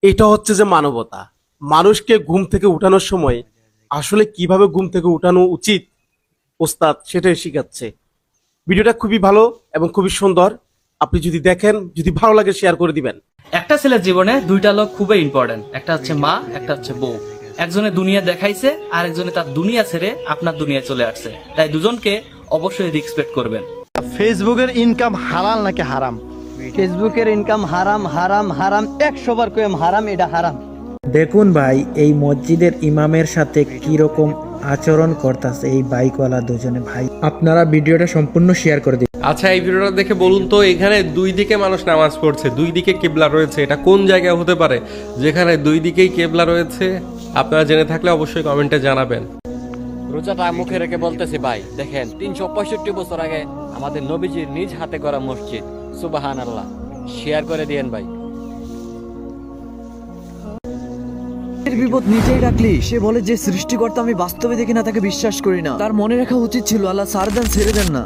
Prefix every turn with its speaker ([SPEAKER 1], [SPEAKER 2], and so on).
[SPEAKER 1] এটা হচ্ছে যে মানবতা। মানুষকে ঘুম থেকে উঠানোর সময় আসলে কিভাবে ঘুম থেকে উঠানো উচিত ওস্তাদ সেটাই শিখাচ্ছে। ভিডিওটা খুবই ভালো এবং খুবই সুন্দর। আপনি যদি দেখেন, যদি ভালো লাগে শেয়ার করে দিবেন।
[SPEAKER 2] একটা ছেলের জীবনে দুইটা লোক খুবই ইম্পর্টেন্ট, একটা হচ্ছে মা, একটা হচ্ছে বউ। একজনে দুনিয়া দেখাইছে আর একজনে তার দুনিয়া ছেড়ে আপনার দুনিয়ায় চলে আসছে, তাই দুজনকে অবশ্যই রেসপেক্ট করবেন।
[SPEAKER 3] ফেসবুকের ইনকাম হালাল নাকি হারাম?
[SPEAKER 4] ফেসবুকের ইনকাম হারাম হারাম হারাম, 100 বার কইম হারাম, এটা হারাম।
[SPEAKER 5] দেখুন ভাই, এই মসজিদের ইমামের সাথে কিরকম আচরণ করতেছে এই বাইকওয়ালা দুজনে। ভাই আপনারা ভিডিওটা সম্পূর্ণ শেয়ার করে দিন।
[SPEAKER 6] আচ্ছা, এই ভিডিওটা দেখে বলুন তো, এখানে দুই দিকে মানুষ নামাজ পড়ছে, দুই দিকে কেবলা রয়েছে, এটা কোন জায়গায় হতে পারে যেখানে দুই দিকেই কেবলা রয়েছে? আপনারা জেনে থাকলে অবশ্যই কমেন্টে জানাবেন।
[SPEAKER 7] রোজাটা মুখে রেখে বলতেছি ভাই, দেখেন 365 বছর আগে আমাদের নবীজির নিজ হাতে করা মসজিদ। সুবহানাল্লাহ। শেয়ার করে দিয়েন ভাই।
[SPEAKER 8] এর বিপদ নিজেই রাখলি। সে বলে যে সৃষ্টিকর্তা আমি বাস্তবে দেখি না, তাকে বিশ্বাস করি না। তার মনে রাখা উচিত ছিল আল্লাহ ছাড় দেন, ছেড়ে দেন না।